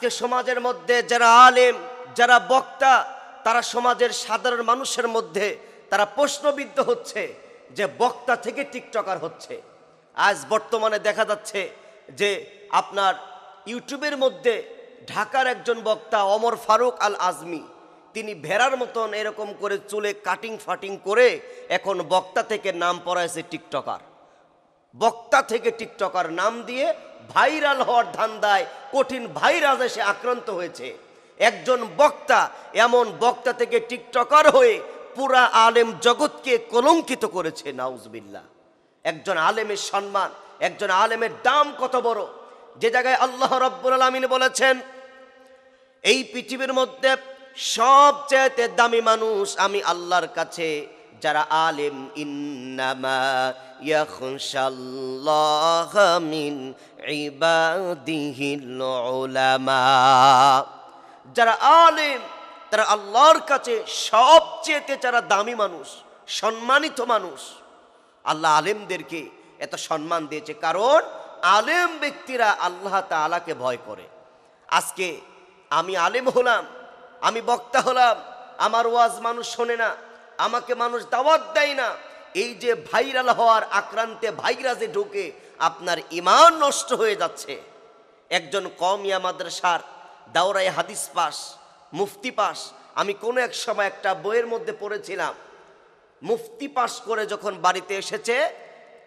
আজকে সমাজের মধ্যে যারা আলেম, যারা বক্তা, তারা সমাজের সাধারণ মানুষের মধ্যে তারা প্রশ্নবিদ্ধ হচ্ছে যে বক্তা থেকে টিকটকার হচ্ছে। আজ বর্তমানে দেখা যাচ্ছে যে আপনার ইউটিউবের মধ্যে ঢাকার একজন বক্তা ওমর ফারুক আল আজমি, তিনি ভেড়ার মতন এরকম করে চুলে কাটিং ফাটিং করে এখন বক্তা থেকে নাম পড়াইছে টিকটকার। বক্তা থেকে টিকটকার নাম দিয়ে ভাইরাল হওয়ার ধান্দায় কঠিন ভাইরাসে সে আক্রান্ত হয়েছে। একজন বক্তা এমন বক্তা থেকে টিকটকার হয়ে পুরা আলেম জগৎকে কলঙ্কিত করেছে, নাউজুবিল্লাহ। একজন আলেমের সম্মান, একজন আলেমের দাম কত বড়, যে জায়গায় আল্লাহ রাব্বুল আলামিন বলেছেন এই পৃথিবীর মধ্যে সবচেয়ে দামি মানুষ আমি আল্লাহর কাছে যারা আলেম, ইন্নামা ইয়াখশাল্লাহ মিন ইবাদিহিল উলামা। যারা আলেম তারা আল্লাহর কাছে সবচেয়ে যারা দামি মানুষ, সম্মানিত মানুষ। আল্লাহ আলেমদেরকে এত সম্মান দিয়েছে কারণ আলেম ব্যক্তিরা আল্লাহ তাআলাকে ভয় করে। আজকে আমি আলেম হলাম, আমি বক্তা হলাম, আমার ওয়াজ মানুষ শোনে না, আমাকে মানুষ দাওয়াত দেয় না, এই যে ভাইরাল হওয়ার আক্রান্তে ভাইরাসে ঢুকে আপনার ঈমান নষ্ট হয়ে যাচ্ছে। একজন কওমিয়া মাদ্রাসার দাওরায়ে হাদিস পাস, মুফতি পাস, আমি কোনো এক সময় একটা বইয়ের মধ্যে পড়েছিলাম, মুফতি পাস করে যখন বাড়িতে এসেছে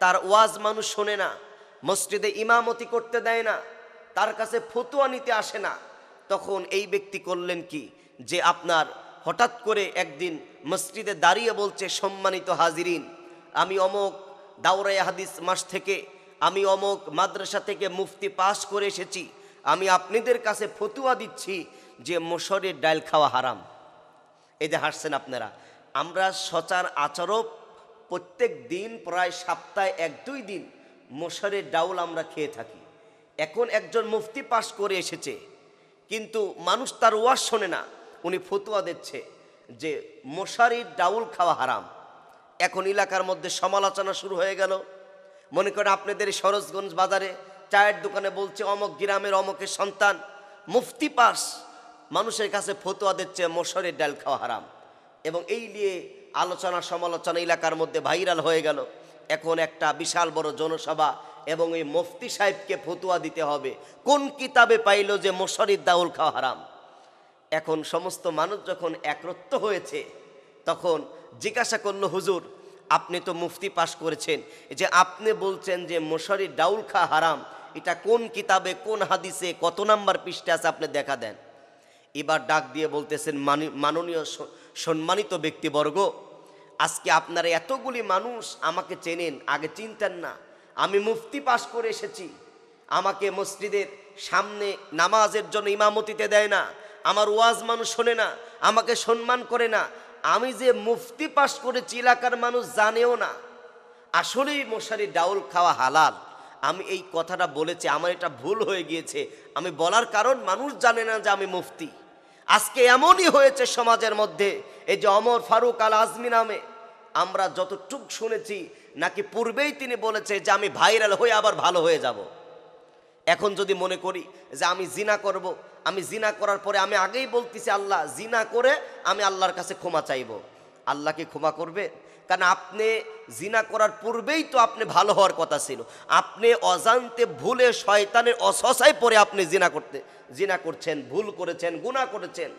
তার ওয়াজ মানুষ শোনে না, মসজিদে ইমামতি করতে দেয় না, তার কাছে ফতোয়া নিতে আসে না। তখন এই ব্যক্তি করলেন কি, যে আপনার হঠাৎ করে একদিন মসজিদে দাঁড়িয়ে বলছে, সম্মানিত হাজিরিন, আমি অমুক দাওরায়ে হাদিস মাস থেকে, আমি অমুক মাদ্রাসা থেকে মুফতি পাস করে এসেছি, আমি আপনাদের কাছে ফতোয়া দিচ্ছি যে মসুরের ডাল খাওয়া হারাম। এই যে হাসছেন আপনারা, আমরা সচরাচর প্রত্যেক দিন প্রায় সপ্তাহে 1-2 দিন মসুরের ডাউল আমরা খেয়ে থাকি। এখন একজন মুফতি পাস করে এসেছে কিন্তু মানুষ তার ওয়াজ শোনে না, উনি ফতোয়া দিচ্ছে যে মশারির ডাউল খাওয়া হারাম। এখন এলাকার মধ্যে সমালোচনা শুরু হয়ে গেল। মনে করেন আপনাদের সরোজগঞ্জ বাজারে চায়ের দোকানে বলছে অমুক গ্রামের অমুকের সন্তান মুফতি পাস, মানুষের কাছে ফতোয়া দিচ্ছে মশারির ডাল খাওয়া হারাম, এবং এই নিয়ে আলোচনা সমালোচনা এলাকার মধ্যে ভাইরাল হয়ে গেল। এখন একটা বিশাল বড় জনসভা এবং এই মুফতি সাহেবকে ফতোয়া দিতে হবে, কোন কিতাবে পাইল যে মশারির ডাউল খাওয়া হারাম। এখন সমস্ত মানুষ যখন একরত্ব হয়েছে তখন জিজ্ঞাসা করলো, হুজুর আপনি তো মুফতি পাস করেছেন, যে আপনি বলছেন যে মশারির ডাউল খাওয়া হারাম, এটা কোন কিতাবে, কোন হাদিসে, কত নাম্বার পৃষ্ঠা আছে আপনি দেখা দেন। এবার ডাক দিয়ে বলতেছেন, মাননীয় সম্মানিত ব্যক্তিবর্গ, আজকে আপনারা এতগুলি মানুষ আমাকে চেনেন, আগে চিনতেন না। আমি মুফতি পাস করে এসেছি, আমাকে মসজিদের সামনে নামাজের জন্য ইমামতিতে দেয় না, আমার ওয়াজ মানুষ শোনে না, আমাকে সম্মান করে না। আমি যে মুফতি পাস করেছি এলাকার মানুষ জানেও না। আসলেই মশারি ডাউল খাওয়া হালাল। আমি এই কথাটা বলেছি, আমার এটা ভুল হয়ে গিয়েছে। আমি বলার কারণ মানুষ জানে না যে আমি মুফতি। আজকে এমনই হয়েছে সমাজের মধ্যে, এই যে ওমর ফারুক আল আজমি নামে আমরা যতটুক শুনেছি নাকি পূর্বেই তিনি বলেছে যে আমি ভাইরাল হয়ে আবার ভালো হয়ে যাব। এখন যদি মনে করি যে আমি জিনা করব, আমি জিনা করার পরে আমি আগেই বলতেছি আল্লাহ, জিনা করে আমি আল্লাহর কাছে ক্ষমা চাইব, আল্লাহ কি ক্ষমা করবে? কারণ আপনি জিনা করার পূর্বেই তো আপনি ভালো হওয়ার কথা ছিল, আপনি অজান্তে ভুলে শয়তানের অসসায় পড়ে আপনি জিনা করছেন, ভুল করেছেন, গুনাহ করেছেন,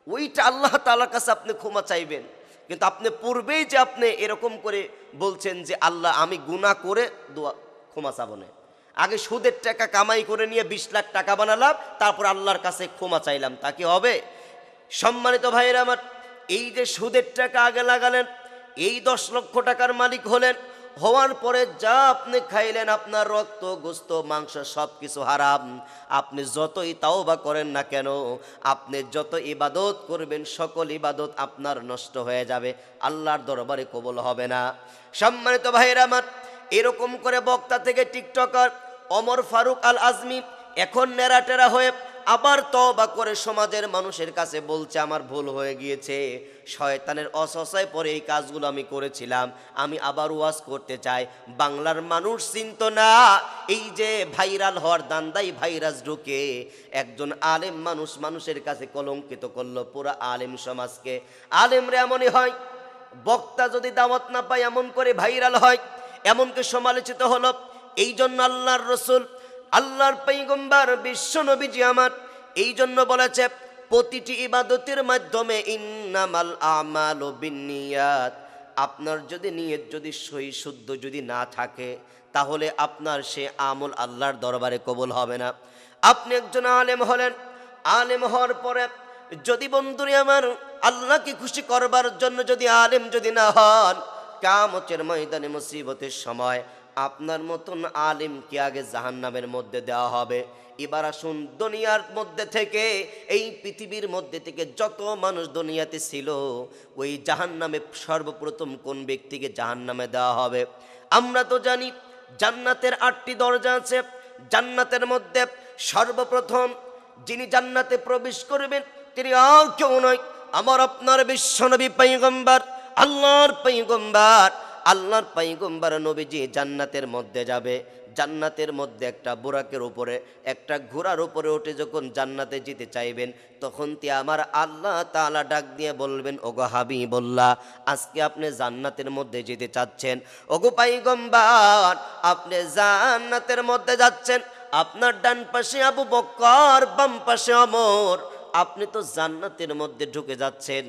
ওইটা আল্লাহ তাআলার কাছে আপনি ক্ষমা চাইবেন। কিন্তু আপনি পূর্বেই যে আপনি এরকম করে বলছেন যে আল্লাহ আমি গুনাহ করে ক্ষমা চাবো না, আগে সুদের টাকা কামাই করে নিয়ে 20 লাখ টাকা বানালাম, তারপর আল্লাহর কাছে ক্ষমা চাইলাম, তা কি হবে? সম্মানিত ভাইয়েরা আমার, এই যে সুদের টাকা আগে লাগালেন, এই 10 লক্ষ টাকার মালিক হলেন, হওয়ার পরে যা আপনি খাইলেন, আপনার রক্ত, গোস্ত, মাংস সব কিছু হারাম। আপনি যতই তাওবা করেন না কেন, আপনি যত ইবাদত করবেন, সকল ইবাদত আপনার নষ্ট হয়ে যাবে, আল্লাহর দরবারে কবুল হবে না। সম্মানিত ভাইয়েরা আমার, এরকম করে বক্তা থেকে টিকটকার ওমর ফারুক আল আজমি এখন নেড়াটেরা হয়ে আবার তওবা করে সমাজের মানুষের কাছে বলছে আমার ভুল হয়ে গিয়েছে, শয়তানের অসসায় পরে এই কাজগুলো আমি করেছিলাম, আমি আবার ওয়াজ করতে চাই। বাংলার মানুষ চিন্ত না এই যে ভাইরাল হওয়ার দান্দাই ভাইরাস ঢুকে একজন আলেম মানুষ মানুষের কাছে কলঙ্কিত করলো পুরো আলেম সমাজকে। আলেমরা এমনই হয়, বক্তা যদি দাওয়াত না পায় এমন করে ভাইরাল হয়, এমনকি সমালোচিত হলো। এই জন্য আল্লাহর রসুল, আল্লাহর পয়গম্বর বিশ্ব নবীজি আমার এই জন্য বলেছে প্রতিটি ইবাদতের মাধ্যমে ইন্নামাল আমালু বিন্নিয়াত, আপনার যদি নিয়ত যদি সহি শুদ্ধ যদি না থাকে তাহলে আপনার সে আমল আল্লাহর দরবারে কবুল হবে না। আপনি একজন আলেম হলেন, আলেম হওয়ার পরে যদি বন্ধুরে আমার আল্লাহকে খুশি করবার জন্য যদি আলেম যদি না হন, কিয়ামতের ময়দানে মুসিবতের সময় আপনার মতন আলেমকে আগে জাহান্নামের মধ্যে দেওয়া হবে। এবার আসুন দুনিয়ার মধ্যে থেকে, এই পৃথিবীর মধ্যে থেকে যত মানুষ দুনিয়াতে ছিল, ওই জাহান্নামে সর্বপ্রথম কোন ব্যক্তিকে জাহান্নামে দেওয়া হবে? আমরা তো জানি জান্নাতের 8টি দরজা আছে। জান্নাতের মধ্যে সর্বপ্রথম যিনি জান্নাতে প্রবেশ করবেন তিনি আর কেউ নয়, আমার আপনার বিশ্বনবী পয়গম্বর, আল্লাহর পয়গম্বর। আল্লাহর পয়গম্বর নবীজি জান্নাতের মধ্যে যাবে। জান্নাতের মধ্যে একটা বুরাকের উপরে একটা ঘোড়ার উপরে উঠে যখন জান্নাতে যেতে চাইবেন, তখন তে আমার আল্লাহ তাআলা ডাক দিয়ে বলবেন, ওগো হাবিবুল্লাহ, আজকে আপনি জান্নাতের মধ্যে যেতে চাচ্ছেন। ওগো পয়গম্বর, আপনি জান্নাতের মধ্যে যাচ্ছেন, আপনার ডান পাশে আবু বকর, বাম পাশে ওমর, আপনি তো জান্নাতের মধ্যে ঢুকে যাচ্ছেন,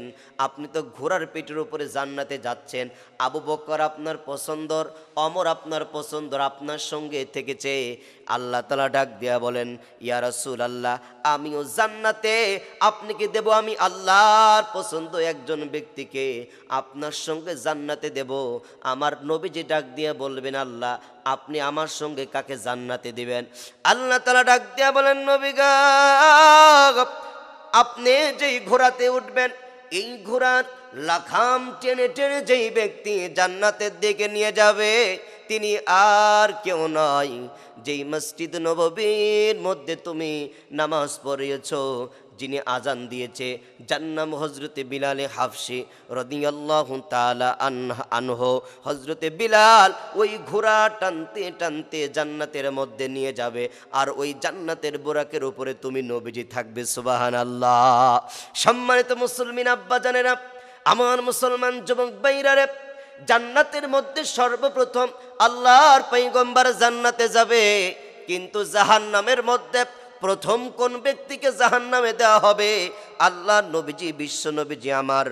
আপনি তো ঘোড়ার পেটের উপরে জান্নাতে যাচ্ছেন। আবু বকর আপনার পছন্দর, ওমর আপনার পছন্দর, আপনার সঙ্গে থেকেছে। আল্লাহ তাআলা ডাক দিয়া বলেন, ইয়া রাসূলুল্লাহ, আমিও জান্নাতে আপনাকে দেব, আমি আল্লাহর পছন্দ একজন ব্যক্তিকে আপনার সঙ্গে জান্নাতে দেব। আমার নবীজি ডাক দিয়া বলবেন, আল্লাহ আপনি আমার সঙ্গে কাকে জান্নাতে দিবেন? আল্লাহ তাআলা ডাক দিয়া বলেন, নবী গো, আপনি যেই ঘোড়াতে উঠবেন, এই ঘোড়ার লাখাম টেনে টেনে যেই ব্যক্তি জান্নাতের দিকে নিয়ে যাবে তিনি আর কেউ নয়, যেই মসজিদ নববীর মধ্যে তুমি নামাজ পড়িয়েছো, যিনি আজান দিয়েছে, যার নাম হজরতে বিলালে হাফসি রাদিয়াল্লাহু তাআলা আনহু। হজরতে বিলাল ওই ঘোড়া টানতে টানতে জান্নাতের মধ্যে নিয়ে যাবে, আর ওই জান্নাতের বোরাকের উপরে তুমি নবীজি থাকবে। সুবহানাল্লাহ। সম্মানিত মুসলমান আব্বা জানেরা, আমার মুসলমান যুবক ভাইরা, জান্নাতের মধ্যে সর্বপ্রথম আল্লাহর পয়গম্বর জান্নাতে যাবে, কিন্তু জাহান্নামের মধ্যে প্রথম কোন ব্যক্তিকে জাহান্নামে দেওয়া হবে? আল্লাহ নবীজি, বিশ্ব নবীজি আমার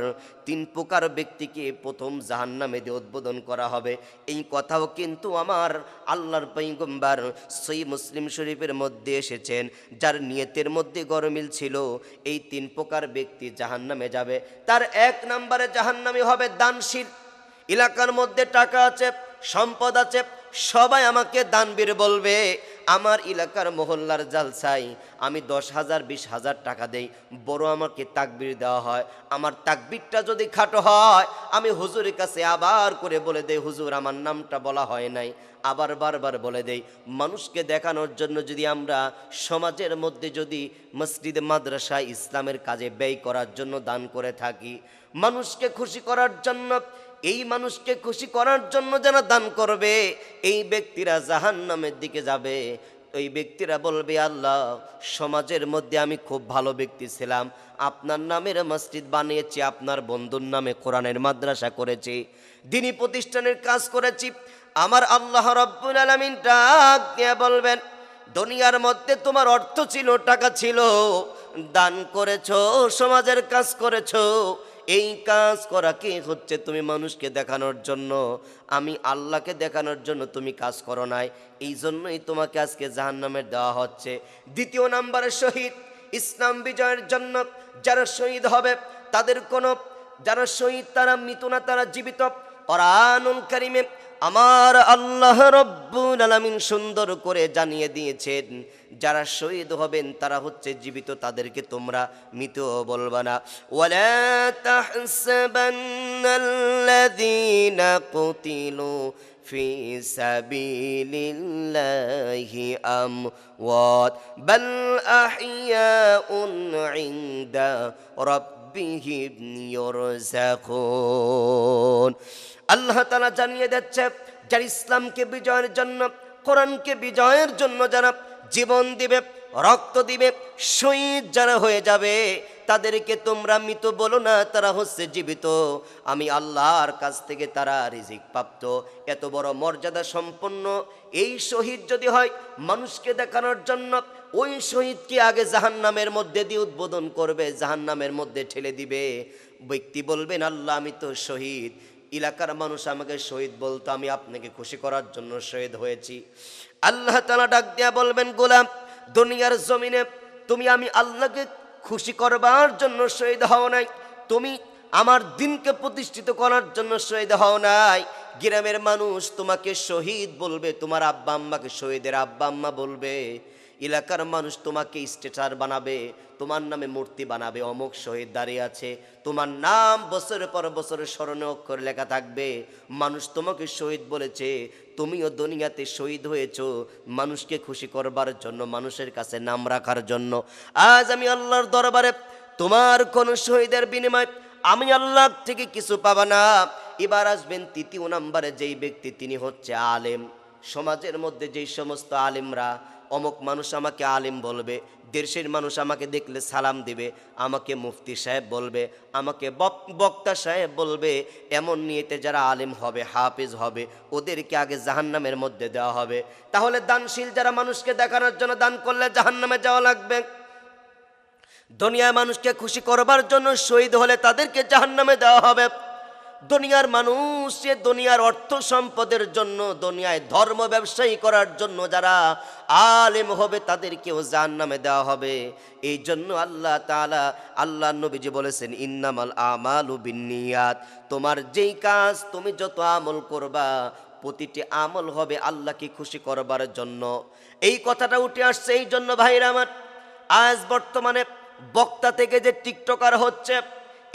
3 প্রকার ব্যক্তিকে প্রথম জাহান্নামে দিয়ে উদ্বোধন করা হবে। এই কথাও কিন্তু আমার আল্লাহর পয়গম্বর সহিহ মুসলিম শরীফের মধ্যে এসেছেন, যার নিয়তের মধ্যে গরমিল ছিল। এই 3 প্রকার ব্যক্তি জাহান্নামে যাবে। তার 1 নম্বরে জাহান্নামী হবে দানশীল। এলাকার মধ্যে টাকা আছে, সম্পদ আছে, সবাই আমাকে দানবীর বলবে। আমার এলাকার মহল্লার জালসায় আমি 10,000 20,000 টাকা দেই, বড় আমাকে তাকবীর দেওয়া হয়। আমার তাকবীরটা যদি খাটো হয়, আমি হুজুরের কাছে আবার করে বলে দেই, হুজুর আমার নামটা বলা হয় নাই, আবার বারবার বলে দেই। মানুষকে দেখানোর জন্য যদি আমরা সমাজের মধ্যে যদি মসজিদ মাদ্রাসা ইসলামের কাজে ব্যয় করার জন্য দান করে থাকি, মানুষকে খুশি করার জন্য, এই মানুষকে খুশি করার জন্য যারা দান করবে, এই ব্যক্তিরা জাহান্নামের দিকে যাবে। ওই ব্যক্তিরা বলবে, আল্লাহ সমাজের মধ্যে আমি খুব ভালো ব্যক্তি ছিলাম, আপনার নামের মসজিদ বানিয়েছি, আপনার বন্ধুর নামে কোরআনের মাদ্রাসা করেছি, দ্বীনি প্রতিষ্ঠানের কাজ করেছি। আমার আল্লাহ রাব্বুল আলামিন ডাক দিয়ে বলবেন, দুনিয়ার মধ্যে তোমার অর্থ ছিল, টাকা ছিল, দান করেছো, সমাজের কাজ করেছো, এই কাজ করা কি হচ্ছে? তুমি মানুষকে দেখানোর জন্য, আমি আল্লাহকে দেখানোর জন্য তুমি কাজ করো নাই, এই জন্যই তোমাকে আজকে জাহান্নামের দেওয়া হচ্ছে। 2 নম্বরে শহীদ। ইসলাম বিজয়ের জন্য যারা শহীদ হবে তাদের কোনো, যারা শহীদ তারা মৃত না, তারা জীবিত। কোরআনুল কারীমে আমার আল্লাহ রাব্বুল আলামিন সুন্দর করে জানিয়ে দিয়েছেন, যারা শহীদ হবেন তারা হচ্ছে জীবিত, তাদেরকে তোমরা মৃত বলবা না। ওয়ালা তাহসাবান ইন্নাল্লাযীনা কুতিলু ফি সাবিলিল্লাহি আমওয়াত বাল আহইয়াউন ইনদা রাব্বিহিম ইউরযাকুন। আল্লাহ তাআলা জানিয়ে দিচ্ছে, যারা ইসলামকে বিজয়ের জন্য, কোরআনকে বিজয়ের জন্য যারা জীবন দিবে, রক্ত দিবে, শহীদ যারা হয়ে যাবে, তাদেরকে তোমরা মৃত বলো না, তারা হচ্ছে জীবিত। আমি আল্লাহর কাছ থেকে তারা রিজিক প্রাপ্ত। এত বড় মর্যাদা সম্পন্ন এই শহীদ যদি হয় মানুষকে দেখানোর জন্য, ওই শহীদকে আগে জাহান্নামের মধ্যে দিয়ে উদ্বোধন করবে, জাহান্নামের মধ্যে ঠেলে দিবে। ব্যক্তি বলবেন, আল্লাহ আমি তো শহীদ, এলাকার মানুষ আমাকে শহীদ বলতো, আমি আপনাকে খুশি করার জন্য শহীদ হয়েছি। আল্লাহ তাআলা ডাক দিয়া বলবেন, গোলাম, দুনিয়ার জমিনে তুমি আমি আল্লাহকে খুশি করবার জন্য শহীদ হও নাই, তুমি আমার দিনকে প্রতিষ্ঠিত করার জন্য শহীদ হও নাই। গ্রামের মানুষ তোমাকে শহীদ বলবে, তোমার আব্বা আম্মাকে শহীদের আব্বা আম্মা বলবে। এলাকার মানুষ তোমাকে স্ট্যাটাস বানাবে, তোমার নামে মূর্তি বানাবে, অমুক শহীদ দাঁড়িয়ে আছে, তোমার নাম বছরের পর বছর স্মরণে অক্ষরে লেখা থাকবে। মানুষ তোমাকে শহীদ বলেছে, তুমিও দুনিয়াতে শহীদ হয়েছো মানুষকে খুশি করবার জন্য, মানুষের কাছে নাম রাখার জন্য। আজ আমি আল্লাহর দরবারে তোমার কোন শহীদের বিনিময় আমি আল্লাহ থেকে কিছু পাবা না। এবার আসবেন তৃতীয় নম্বরে যেই ব্যক্তি, তিনি হচ্ছে আলেম। সমাজের মধ্যে যেই সমস্ত আলেমরা, অমুক মানুষ আমাকে আলেম বলবে, দেশের মানুষ আমাকে দেখলে সালাম দিবে, আমাকে মুফতি সাহেব বলবে, আমাকে বক্তা সাহেব বলবে, এমন নিয়েতে যারা আলেম হবে, হাফেজ হবে, ওদেরকে আগে জাহান্নামের মধ্যে দেওয়া হবে। তাহলে দানশীল যারা মানুষকে দেখানোর জন্য দান করলে জাহান্নামে যাওয়া লাগবে। দুনিয়ার মানুষকে খুশি করবার জন্য শহীদ হলে তাদেরকে জাহান্নামে দেওয়া হবে। দুনিয়ার মানুষ দুনিয়ার অর্থ সম্পদের জন্য, দুনিয়ায় ধর্ম ব্যবসায়ী করার জন্য যারা আলেম হবে তাদেরকেও জাহান্নামে দেওয়া হবে। এই জন্য আল্লাহ তাআলা, আল্লাহ নবীজি বলেছেন, ইন্নামাল আমালু বিন্নিয়াত, তোমার যেই কাজ, তুমি যত আমল করবা, প্রতিটি আমল হবে আল্লাহকে খুশি করবার জন্য। এই কথাটা উঠে আসছে এই জন্য ভাইরা আমার, আজ বর্তমানে বক্তা থেকে যে টিকটকার হচ্ছে,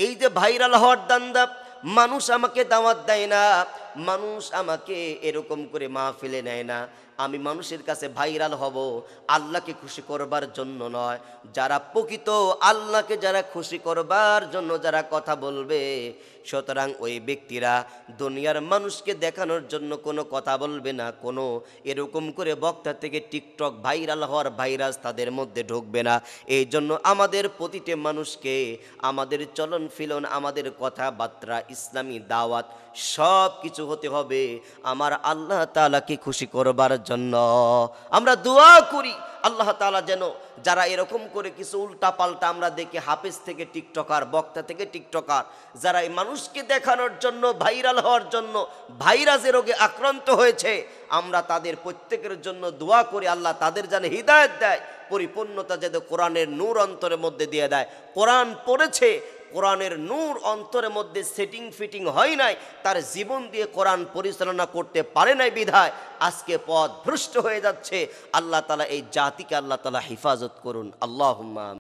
এই যে ভাইরাল হওয়ার দান্দা, মানুষ আমাকে দাওয়াত দেয় না, মানুষ আমাকে এরকম করে মাহফিলে নেয় না। আমি মানুষের কাছে ভাইরাল হব আল্লাহকে খুশি করবার জন্য নয়। যারা প্রকৃত আল্লাহকে যারা খুশি করবার জন্য যারা কথা বলবে, সুতরাং ওই ব্যক্তিরা দুনিয়ার মানুষকে দেখানোর জন্য কোনো কথা বলবে না, কোনো এরকম করে বক্তা থেকে টিকটক ভাইরাল হওয়ার ভাইরাস তাদের মধ্যে ঢুকবে না। এই জন্য আমাদের প্রতিটি মানুষকে, আমাদের চলন ফিলন, আমাদের কথাবার্তা, ইসলামী দাওয়াত সব কিছু হতে হবে আমার আল্লাহ তাআলাকে খুশি করবার জন্য। আমরা দোয়া করি আল্লাহ তাআলা যেন যারা এরকম করে কিছু উল্টা পাল্টা আমরা দেখি, হাফেজ থেকে টিকটকার, বক্তা থেকে টিকটকার, যারা এই মানুষকে দেখানোর জন্য, ভাইরাল হওয়ার জন্য ভাইরাসের রোগে আক্রান্ত হয়েছে, আমরা তাদের প্রত্যেকের জন্য দোয়া করি আল্লাহ তাদের যেন হিদায়াত দেয়, পরিপূর্ণতা যাতে কোরআনের নূর অন্তরের মধ্যে দিয়ে দেয়। কোরআন পড়েছে, কোরআনের নূর অন্তরের মধ্যে সেটিং ফিটিং হয় নাই, তার জীবন দিয়ে কোরআন পরিচালনা করতে পারে নাই বিধায় আজকে পথ ভ্রষ্ট হয়ে যাচ্ছে। আল্লাহ তাআলা এই জাতিকে আল্লাহ তাআলা হেফাজত করুন। আল্লাহুম্মা।